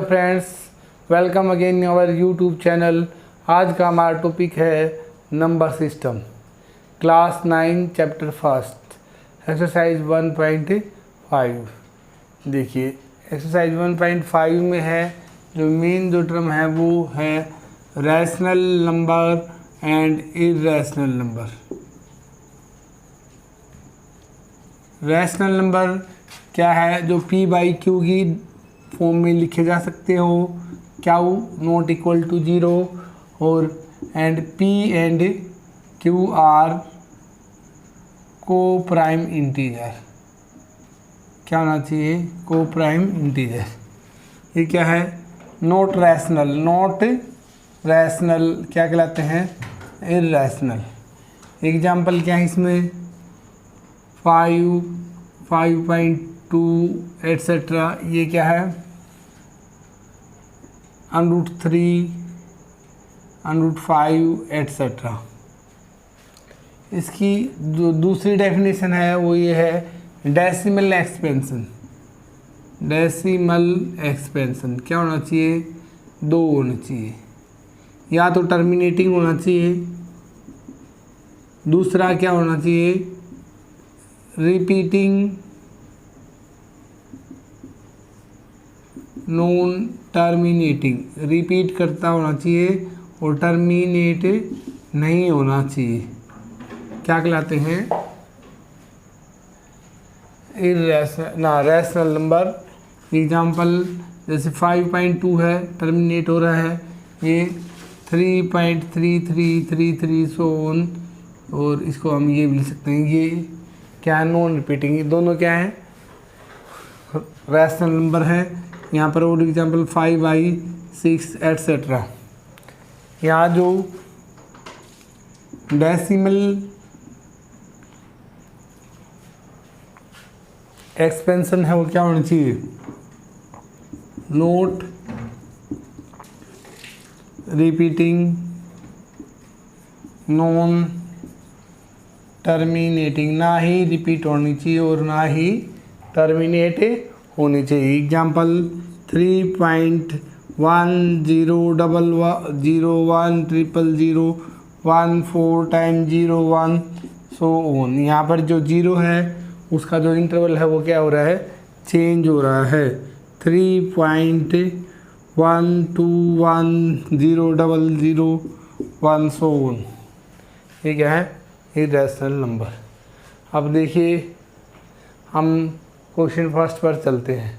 Friends, welcome again our YouTube channel. आज का हमारा टॉपिक है number system, class 9 chapter first, exercise 1.5। देखिए एक्सरसाइज 1.5 में है जो मेन जो टर्म है वो है rational number and irrational number. Rational number क्या है? जो p बाई क्यू की फॉर्म में लिखे जा सकते हो, क्यू नॉट इक्वल टू 0 और and p and q are को प्राइम इंटीजर। क्या होना चाहिए? को प्राइम इंटीजर। ये क्या है? Not rational. नॉट रैशनल क्या कहलाते हैं? इर्रेशनल। एग्जाम्पल क्या है इसमें? 5, 5.2 एट्सेट्रा। ये क्या है? √3, √5 एट्सेट्रा। इसकी जो दूसरी डेफिनेशन है वो ये है डेसिमल एक्सपेंशन। डेसिमल एक्सपेंशन क्या होना चाहिए? 2 होना चाहिए, या तो टर्मिनेटिंग होना चाहिए, दूसरा क्या होना चाहिए? Repeating non terminating. रिपीट करता होना चाहिए और टर्मिनेट नहीं होना चाहिए। क्या कहलाते हैं? Rational number. एग्जाम्पल जैसे 5.2 है, टर्मिनेट हो रहा है। ये 3.3333 सो ऑन, और इसको हम ये भी लिख सकते हैं, ये क्या है? Non repeating. ये दोनों क्या है? रैशनल नंबर है। यहाँ पर और एग्जाम्पल 5/6 एट्सेट्रा। यहाँ जो डेसिमल एक्सपेंशन है वो क्या होना चाहिए? Note repeating non terminating. ना ही रिपीट होनी चाहिए और ना ही टर्मिनेट होनी चाहिए। Example 3.10100010014 so on. यहाँ पर जो 0 है उसका जो इंटरवल है वो क्या हो रहा है? चेंज हो रहा है। 3.1210001 सो ऑन। ये क्या है? Irrational number. अब देखिए हम क्वेश्चन फर्स्ट पर चलते हैं।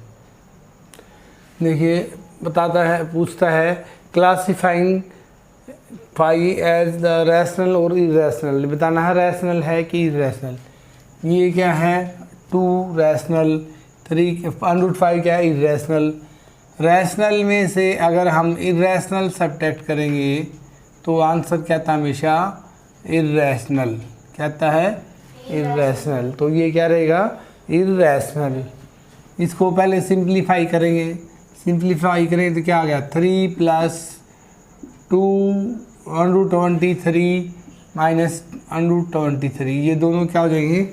देखिए बताता है, पूछता है classifying phi as the rational और इर्रेशनल। बताना है रैशनल है कि इर्रेशनल। ये क्या है? 2 रैशनल, 3 क्या है? इर्रेशनल। रैशनल में से अगर हम इर्रेशनल सब्ट्रैक्ट करेंगे तो आंसर क्या था? हमेशा इर्रेशनल। क्या आता है? इर्रेशनल। तो ये क्या रहेगा? इर्रेशनल। इसको पहले सिंप्लीफाई करेंगे। सिंप्लीफाई करेंगे तो क्या आ गया? 3 + 2 √23 माइनस √23। ये दोनों क्या हो जाएंगे?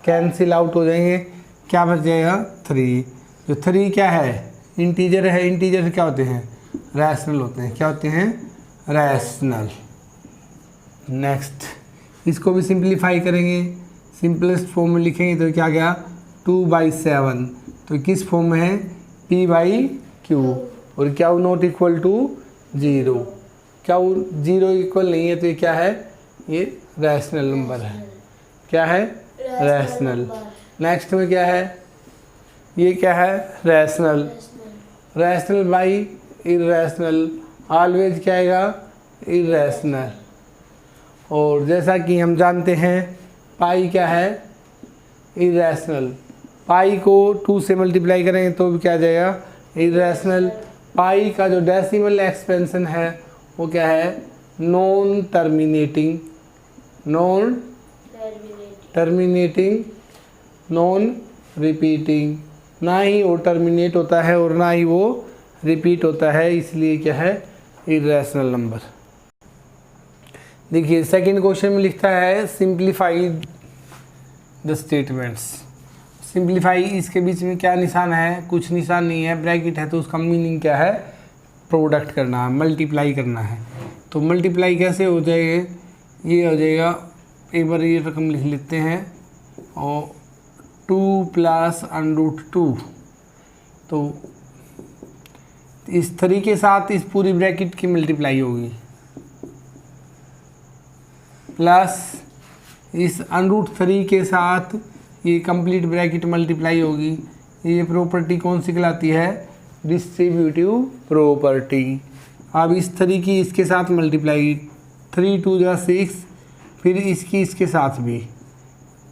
कैंसिल आउट हो जाएंगे। क्या बच जाएगा? 3। जो 3 क्या है? इंटीजर है। इंटीजर क्या होते हैं? रैशनल होते हैं। क्या होते हैं? रैशनल। नेक्स्ट इसको भी सिंप्लीफाई करेंगे। सिंपलेस्ट फॉर्म में लिखेंगे तो क्या गया? 2/7। तो किस फॉर्म में है? p/q। और क्या नॉट इक्वल टू 0। क्या 0 इक्वल नहीं है तो ये क्या है? ये रैशनल नंबर है। क्या है? रैशनल। नेक्स्ट में क्या है? ये क्या है? Rational. Rational by irrational. Always क्या आएगा? इर्रेशनल। और जैसा कि हम जानते हैं पाई क्या है? इर्रेशनल। पाई को 2 से मल्टीप्लाई करेंगे तो भी क्या आ जाएगा? इर्रेशनल। पाई का जो डेसिमल एक्सपेंशन है वो क्या है? Non terminating. Non terminating non repeating. ना ही वो टर्मिनेट होता है और ना ही वो रिपीट होता है, इसलिए क्या है? Irrational number. देखिए सेकंड क्वेश्चन में लिखता है सिंप्लीफाई द स्टेटमेंट्स। सिंप्लीफाई, इसके बीच में क्या निशान है, कुछ निशान नहीं है, ब्रैकेट है, तो उसका मीनिंग क्या है, प्रोडक्ट करना है, मल्टीप्लाई करना है। तो मल्टीप्लाई कैसे हो जाएगा, ये हो जाएगा, एक बार ये रकम लिख लेते हैं, और 2 + √2, तो इस 3 के साथ इस पूरी ब्रैकेट की मल्टीप्लाई होगी, प्लस इस √3 के साथ ये कंप्लीट ब्रैकेट मल्टीप्लाई होगी। ये प्रॉपर्टी कौन सी कहलाती है, डिस्ट्रीब्यूटिव प्रॉपर्टी। अब इस 3 की इसके साथ मल्टीप्लाई, 3 × 2 = 6, फिर इसकी इसके साथ भी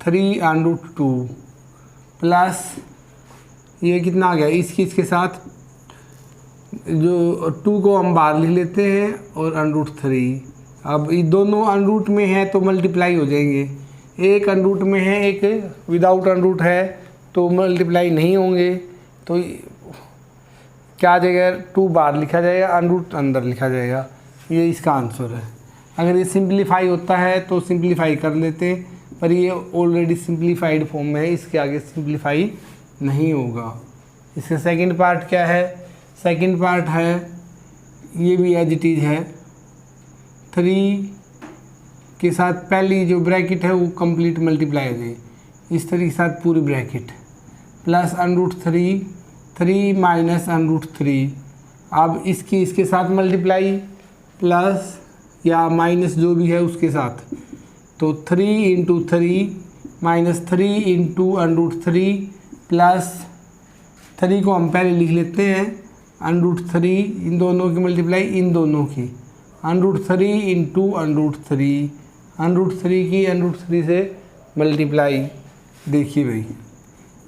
3 √2 प्लस ये कितना आ गया, इसकी इसके साथ जो 2 को हम बाहर लिख लेते हैं और √3। अब ये दोनों अनरूट में है तो मल्टीप्लाई हो जाएंगे, एक अनरूट में है एक विदाउट अनरूट है तो मल्टीप्लाई नहीं होंगे। तो क्या आ जाएगा, 2 बाहर लिखा जाएगा, अनरूट अंदर लिखा जाएगा। ये इसका आंसर है। अगर ये सिंप्लीफाई होता है तो सिंप्लीफाई कर लेते, पर ये ऑलरेडी सिंप्लीफाइड फॉर्म में है, इसके आगे सिंप्लीफाई नहीं होगा। इसका सेकंड पार्ट क्या है, सेकंड पार्ट है, ये भी एज इट इज़ है, 3 के साथ पहली जो ब्रैकेट है वो कंप्लीट मल्टीप्लाई हो जाए, इस तरीके के साथ पूरी ब्रैकेट, प्लस √3, 3 - √3। अब इसकी इसके साथ मल्टीप्लाई, प्लस या माइनस जो भी है उसके साथ, तो 3 × 3 - 3 × √3 प्लस 3 को हम पहले लिख लेते हैं, √3, इन दोनों की मल्टीप्लाई इन दोनों की, √3 × √3, √3 की √3 से मल्टीप्लाई। देखिए भाई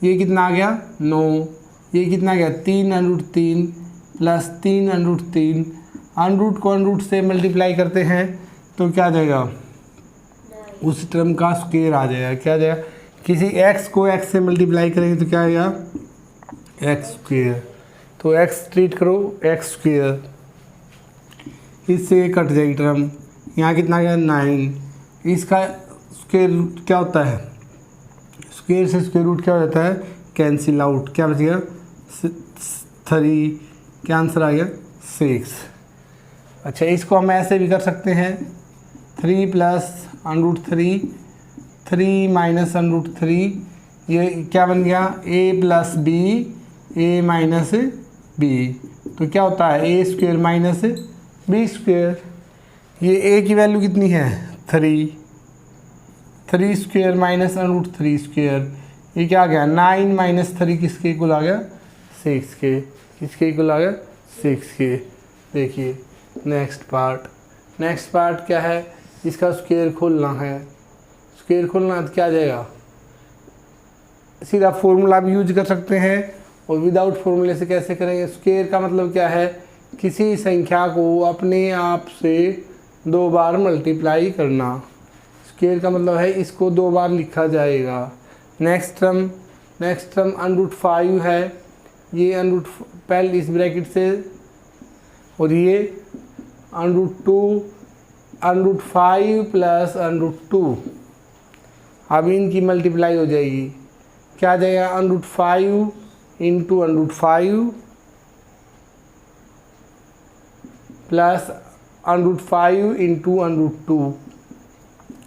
ये कितना आ गया 9, ये कितना आ गया 3 √3 प्लस 3 √3, अनरूट को अनरूट से मल्टीप्लाई करते हैं तो क्या आ जाएगा, उस टर्म का स्क्वायर आ जाएगा। क्या आ जाएगा, किसी x को x से मल्टीप्लाई करेंगे तो क्या आएगा, x²। तो x ट्रीट करो x², इससे कट जाएगी टर्म, यहाँ कितना आ गया 9। इसका स्क्वायर रूट क्या होता है, स्क्वायर से स्क्वायर रूट क्या हो जाता है, कैंसिल आउट। क्या बचेगा 3, क्या आंसर आ गया 6। अच्छा इसको हम ऐसे भी कर सकते हैं, 3 + √3, 3 - √3, ये क्या बन गया a + b, a - b। तो क्या होता है a² - b²। ये a की वैल्यू कितनी है 3, 3² - √3², ये क्या आ गया 9 - 3 किसके इक्वल आ गया 6 के, किसके इक्वल आ गया 6 के। देखिए नेक्स्ट पार्ट क्या है, इसका स्क्वायर खोलना है, स्क्वायर खोलना है तो क्या आ जाएगा, सीधा फॉर्मूला भी यूज कर सकते हैं और विदाउट फॉर्मूले से कैसे करेंगे। स्क्वायर का मतलब क्या है, किसी संख्या को अपने आप से 2 बार मल्टीप्लाई करना। स्क्वायर का मतलब है इसको 2 बार लिखा जाएगा। नेक्स्ट टर्म √5 है, ये पहले इस ब्रैकेट से, और ये √2, √5 प्लस √2। अब इनकी मल्टीप्लाई हो जाएगी, क्या आ जाएगा √5 × √5 प्लस √5 × √2।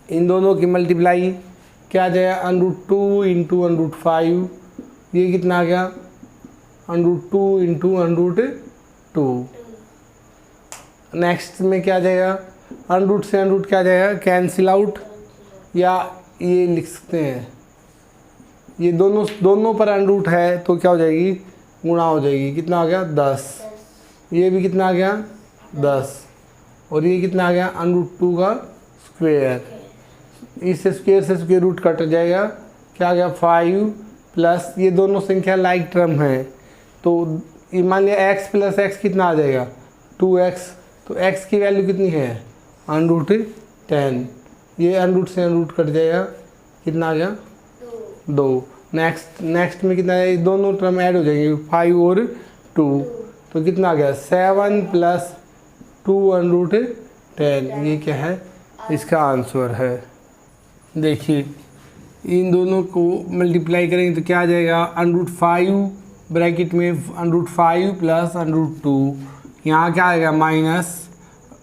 इन दोनों की मल्टीप्लाई क्या आ जाएगा √2 × √5, ये कितना आ गया √2 × √2। नेक्स्ट में क्या आ जाएगा, अनरूट से अनरूट क्या आ जाएगा कैंसिल आउट, या ये लिख सकते हैं, ये दोनों पर अनरूट है तो क्या हो जाएगी गुणा हो जाएगी। कितना आ गया 10, ये भी कितना आ गया 10, और ये कितना आ गया √2 का स्क्वायर। इससे स्क्वायर से स्क्वायर रूट कट जाएगा, क्या आ गया 5 प्लस, ये दोनों संख्या लाइक टर्म है तो ये मान लिया x + x कितना आ जाएगा 2x, तो x की वैल्यू कितनी है √10, ये अनरूट से अनरूट कट जाएगा, कितना आ गया 2। नेक्स्ट में कितना है, दोनों टर्म ऐड हो जाएंगे 5 और 2, तो कितना आ गया 7 + 2 √10। ये क्या है, इसका आंसर है। देखिए इन दोनों को मल्टीप्लाई करेंगे तो क्या आ जाएगा, √5 ब्रैकेट में √5 प्लस √2, यहाँ क्या आएगा माइनस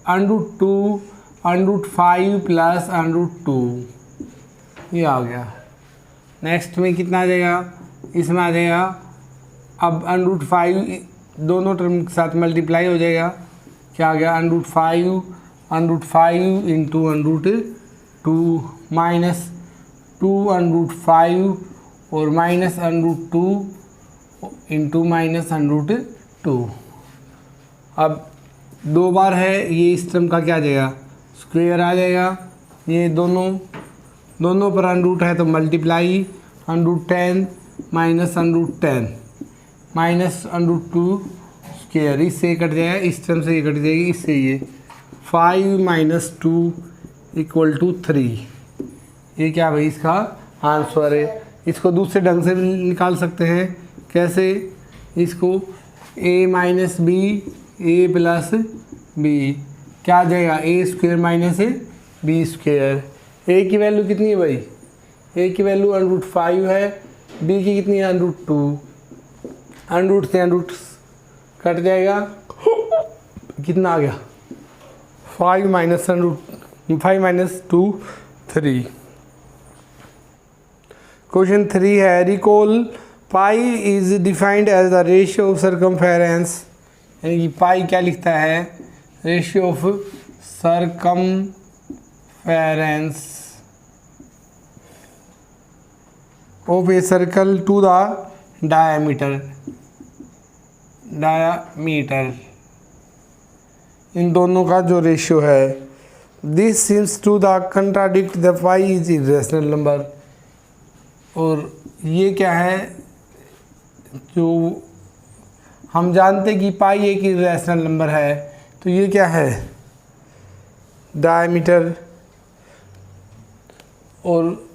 √2 √5 प्लस √2, ये आ गया। नेक्स्ट में कितना आ जाएगा, इसमें आ जाएगा अब √5 दोनों टर्म के साथ मल्टीप्लाई हो जाएगा, क्या आ गया √5 इंटू √2 माइनस 2 √5 और माइनस √2 इंटू माइनस √2। अब 2 बार है, ये इस टर्म का क्या आ जाएगा स्क्वायर आ जाएगा, ये दोनों पर √ है तो मल्टीप्लाई √10 माइनस √10 माइनस √2 स्क्वायर, इससे कट जाएगा, इस टर्म से ये कट जाएगी, इससे ये 5 माइनस 2 इक्वल टू 3। ये क्या भाई इसका आंसर है। इसको दूसरे ढंग से भी निकाल सकते हैं, कैसे, इसको a minus b a plus b, क्या आ जाएगा a² माइनस b²। a की वैल्यू कितनी है भाई, a की वैल्यू √5 है, b की कितनी है √2, √ से √ कट जाएगा, कितना आ गया 5 माइनस 2 3। क्वेश्चन 3 है, recall pi is defined as the ratio of circumference, यानी कि पाई क्या लिखता है, ratio of circumference of a circle to the diameter, इन दोनों का जो रेशियो है। This seems to the contradict the pi is irrational number, और ये क्या है, जो हम जानते कि पाई एक इरेशनल नंबर है, तो ये क्या है डायमीटर और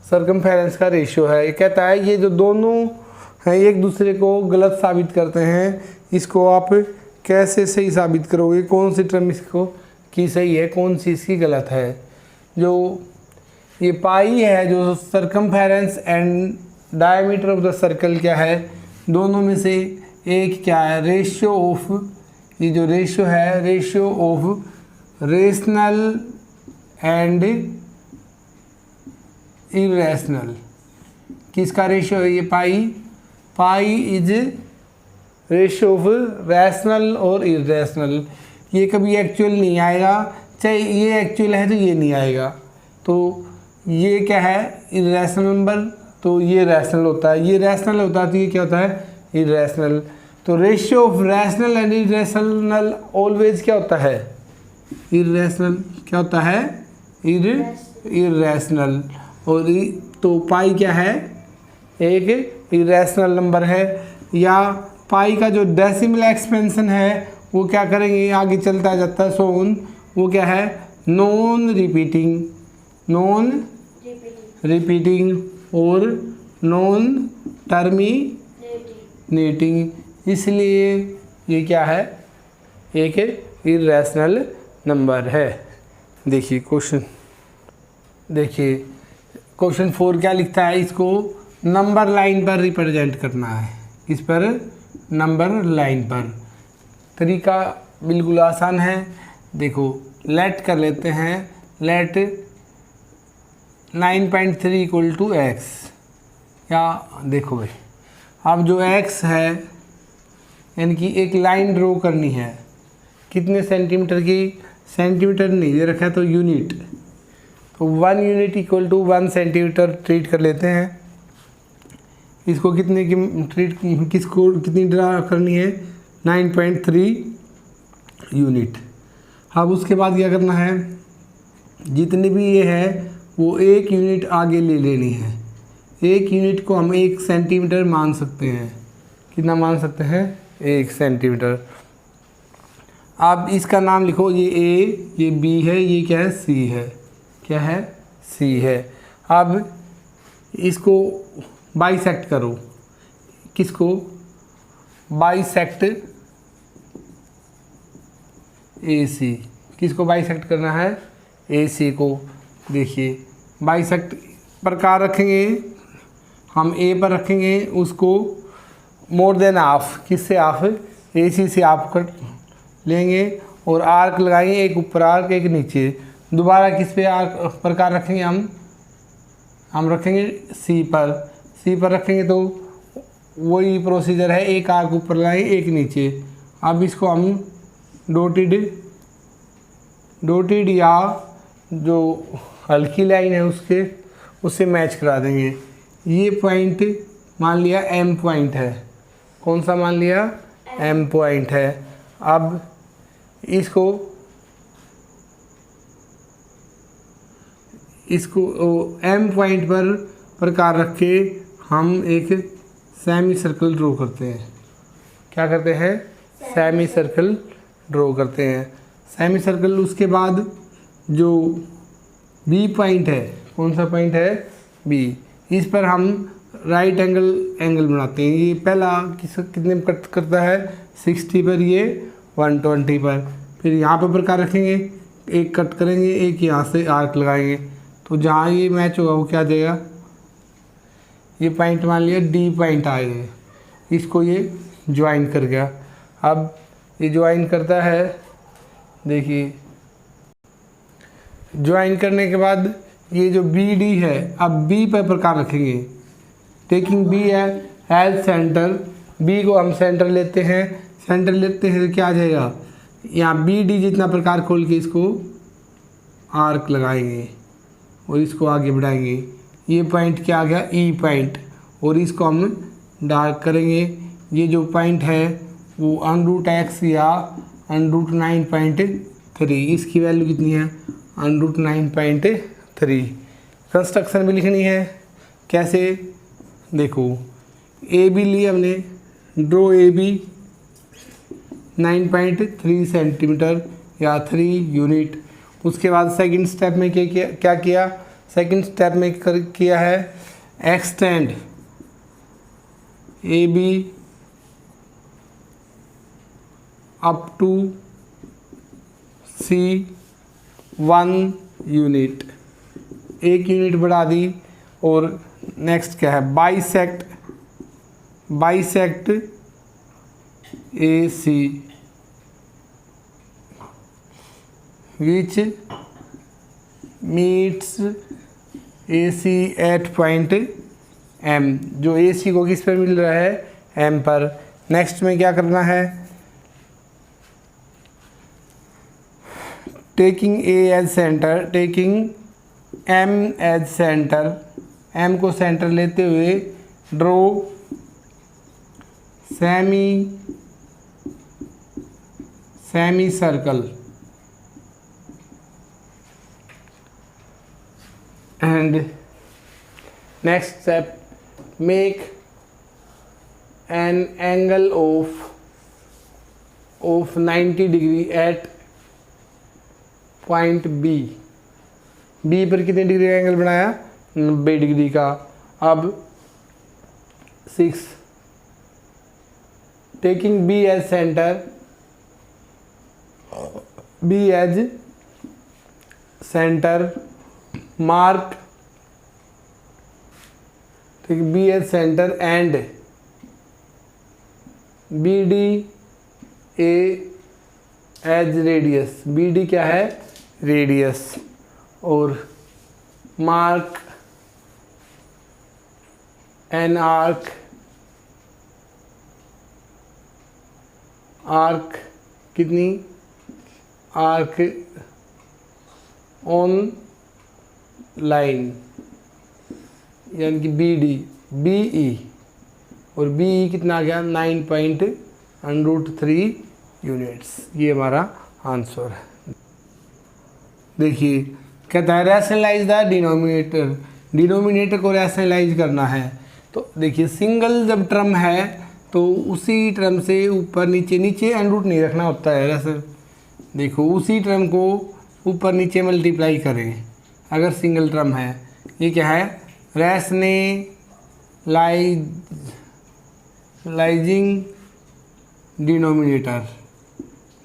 सर्कमफेरेंस का रेशियो है। ये कहता है ये जो दोनों हैं एक दूसरे को गलत साबित करते हैं, इसको आप कैसे सही साबित करोगे, कौन सी टर्म इसको की सही है, कौन सी इसकी गलत है। जो ये पाई है, जो circumference and diameter of the circle क्या है, दोनों में से एक क्या है, रेशियो ऑफ, ये जो रेशियो है ratio of rational and irrational, किसका रेशियो है ये pi is ratio of rational और इरेशनल। ये कभी एक्चुअल नहीं आएगा, चाहे ये एक्चुअल है तो ये नहीं आएगा, तो ये क्या है इरेशनल नंबर, तो ये रैशनल होता है, ये रैशनल होता है तो ये क्या होता है इरेशनल। तो ratio of rational and irrational always क्या होता है इरेशनल, क्या होता है इरेशनल। और तो पाई क्या है एक इरेशनल नंबर है, या पाई का जो डेसिमल एक्सपेंशन है वो क्या करेंगे आगे चलता जाता है सोन, वो क्या है नॉन रिपीटिंग और नॉन टर्मिनेटिंग, इसलिए ये क्या है एक इरेशनल नंबर है। देखिए क्वेश्चन 4 क्या लिखता है, इसको नंबर लाइन पर रिप्रेजेंट करना है, इस पर नंबर लाइन पर। तरीका बिल्कुल आसान है, देखो लेट कर लेते हैं, लेट 9.3 इक्वल टू एक्स, या देखो भाई अब जो x है यानी कि एक लाइन ड्रॉ करनी है, कितने सेंटीमीटर की, सेंटीमीटर नहीं दे रखा है तो यूनिट, तो 1 unit equal to 1 centimetre treat कर लेते हैं। इसको कितने की कितनी ड्रा करनी है 9.3 यूनिट। अब उसके बाद क्या करना है, जितने भी ये है वो 1 यूनिट आगे ले लेनी है, 1 यूनिट को हम 1 सेंटीमीटर मान सकते हैं, कितना मान सकते हैं 1 सेंटीमीटर। अब इसका नाम लिखो, ये A, ये B है, ये क्या है C है, क्या है C है। अब इसको बाइसेक्ट करो, किसको बाइसेक्ट AC, किसको बाइसेक्ट करना है AC को। देखिए बाइसेक्ट प्रकार रखेंगे, हम ए पर रखेंगे उसको मोर देन हाफ, किससे हाफ, ए सी से हाफ कर लेंगे और आर्क लगाएंगे, एक ऊपर आर्क एक नीचे। दोबारा किस पे आर्क प्रकार रखेंगे, हम रखेंगे सी पर रखेंगे तो वही प्रोसीजर है, एक आर्क ऊपर लगाएंगे एक नीचे। अब इसको हम डोटेड या जो हल्की लाइन है उससे मैच करा देंगे। ये पॉइंट मान लिया एम पॉइंट है, कौन सा मान लिया, एम पॉइंट है। अब इसको एम पॉइंट पर प्रकार रख के हम एक सेमी सर्कल ड्रॉ करते हैं। क्या करते हैं, सेमी सर्कल ड्रॉ करते हैं। सेमी सर्कल, उसके बाद जो बी पॉइंट है, कौन सा पॉइंट है, बी, इस पर हम राइट एंगल बनाते हैं। ये पहला कितने पर कट करता है, 60 पर, ये 120 पर। फिर यहाँ पर प्रकार रखेंगे, एक कट करेंगे, एक यहाँ से आर्क लगाएंगे, तो जहाँ ये मैच होगा वो क्या देगा, ये पॉइंट मान लिया डी पॉइंट आएगा, इसको ये ज्वाइन कर गया। अब ये ज्वाइन करता है, देखिए ज्वाइन करने के बाद ये जो बी डी है, अब बी पर प्रकार रखेंगे, taking B as centre, B को हम सेंटर लेते हैं तो क्या आ जाएगा, यहाँ बी डी जितना प्रकार खोल के इसको आर्क लगाएंगे और इसको आगे बढ़ाएंगे। ये पॉइंट क्या आ गया, ई पॉइंट, और इसको हम डार्क करेंगे। ये जो पॉइंट है वो √x या √9.3, इसकी वैल्यू कितनी है, √9.3। कंस्ट्रक्शन भी लिखनी है, कैसे, देखो ए बी लिए हमने, ड्रो ए बी 9.3 सेंटीमीटर या 3 यूनिट। उसके बाद सेकंड स्टेप में क्या किया, सेकंड स्टेप में किया है extend A B up to C 1 unit, 1 unit बढ़ा दी। और नेक्स्ट क्या है, bisect A C which meets A C at point M, जो ए सी को किस पर मिल रहा है, एम पर। नेक्स्ट में क्या करना है, taking A as center, taking M as center, M को सेंटर लेते हुए draw semi circle and next step, make an angle of 90 degree at point B, B पर कितने डिग्री का एंगल बनाया, 90 डिग्री का। अब 6, taking B as centre, B as center, mark, ठीक, B as center and B D a as radius, B D क्या है, radius, और मार्क एन आर्क कितनी, आर्क ऑन लाइन, यानी कि बी डी बी ई, और बी ई कितना आ गया, 9.3 यूनिट्स। ये हमारा आंसर है। देखिए कहता है रैशनलाइज द डिनोमिनेटर, डिनोमिनेटर को रैशनलाइज करना है। तो देखिए सिंगल जब टर्म है तो उसी टर्म से ऊपर नीचे √ नहीं रखना होता है वैसे, देखो उसी टर्म को ऊपर नीचे मल्टीप्लाई करें अगर सिंगल टर्म है। ये क्या है, रैशनलाइजिंग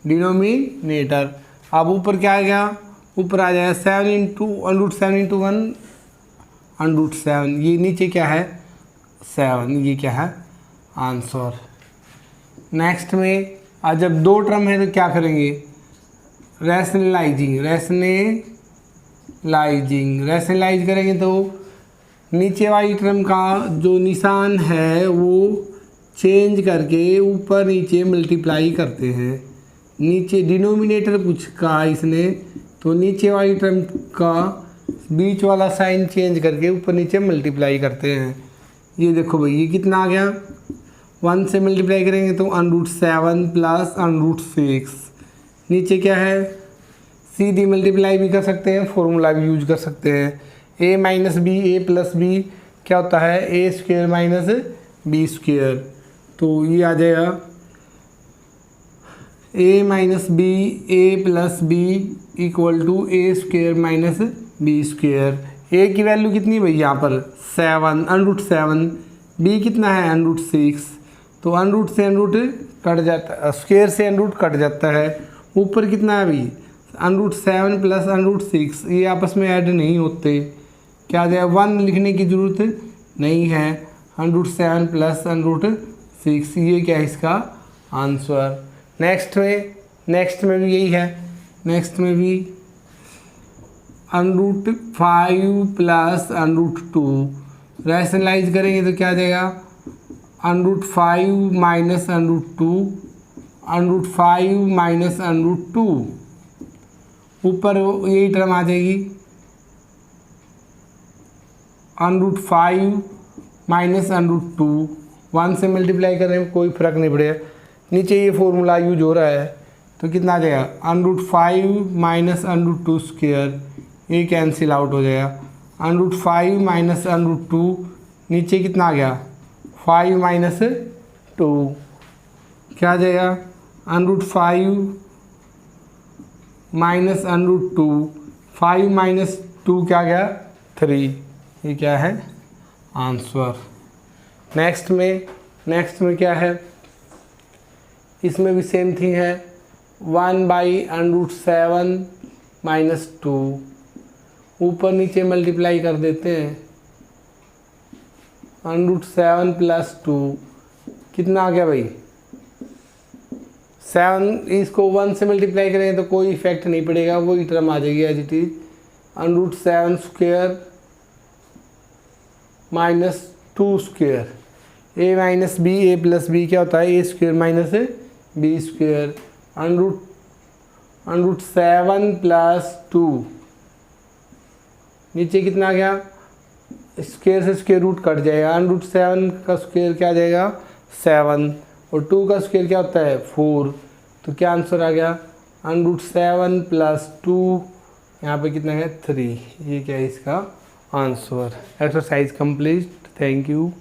डिनोमिनेटर। अब ऊपर क्या आ गया, ऊपर आ जाएगा 7 × √7 × 1 √7, ये नीचे क्या है 7, ये क्या है आंसर। नेक्स्ट में आज जब 2 टर्म है तो क्या करेंगे, रैशनलाइज करेंगे तो नीचे वाली टर्म का जो निशान है वो चेंज करके ऊपर नीचे मल्टीप्लाई करते हैं। नीचे डिनोमिनेटर पूछा इसने तो नीचे वाली टर्म का बीच वाला साइन चेंज करके ऊपर नीचे मल्टीप्लाई करते हैं। ये देखो भाई ये कितना आ गया, 1 से मल्टीप्लाई करेंगे तो √7 प्लस √6, नीचे क्या है सीधी मल्टीप्लाई भी कर सकते हैं, फॉर्मूला भी यूज कर सकते हैं। a minus b a plus b क्या होता है a² माइनस b², तो ये आ जाएगा a minus b a plus b equal to a² minus b²। a की वैल्यू कितनी है भाई यहाँ पर 7 √7, b कितना है √6, तो √ से √ कट जाता है, स्क्वायर से √ कट जाता है। ऊपर कितना है भाई √7 प्लस √6, ये आपस में ऐड नहीं होते, क्या आ जाए 1 लिखने की ज़रूरत नहीं है, √7 प्लस √6, ये क्या है इसका आंसर। नेक्स्ट में भी यही है, नेक्स्ट में भी √5 प्लस √2 रैशनलाइज करेंगे तो क्या आ जाएगा √5 माइनस √2, √5 माइनस √2, ऊपर यही टर्म आ जाएगी √5 माइनस √2, 1 से मल्टीप्लाई करने में कोई फ़र्क नहीं पड़ेगा, नीचे ये फॉर्मूला यूज हो रहा है तो कितना आ जाएगा √5 माइनस √2², ये कैंसिल आउट हो जाएगा, √5 माइनस √2, नीचे कितना आ गया 5 माइनस 2, क्या आ जाएगा √5 माइनस √2, 5 माइनस 2 क्या गया 3, ये क्या है आंसर। नेक्स्ट में क्या है, इसमें भी सेम थिंग है, 1/√7 माइनस 2, ऊपर नीचे मल्टीप्लाई कर देते हैं, √7 प्लस 2 कितना आ गया भाई 7, इसको 1 से मल्टीप्लाई करेंगे तो कोई इफेक्ट नहीं पड़ेगा, वही टर्म आ जाएगी as it is, √7² minus 2², a minus b a plus b क्या होता है a² माइनस b², √7 प्लस 2, नीचे कितना आ गया स्क्वायर से स्क्वायर रूट कट जाएगा, √7 का स्क्वायर क्या आ जाएगा 7 और 2 का स्क्वायर क्या होता है 4, तो क्या आंसर आ गया √7 प्लस 2, यहाँ पे कितना है 3, ये क्या है इसका answer. Exercise complete, thank you.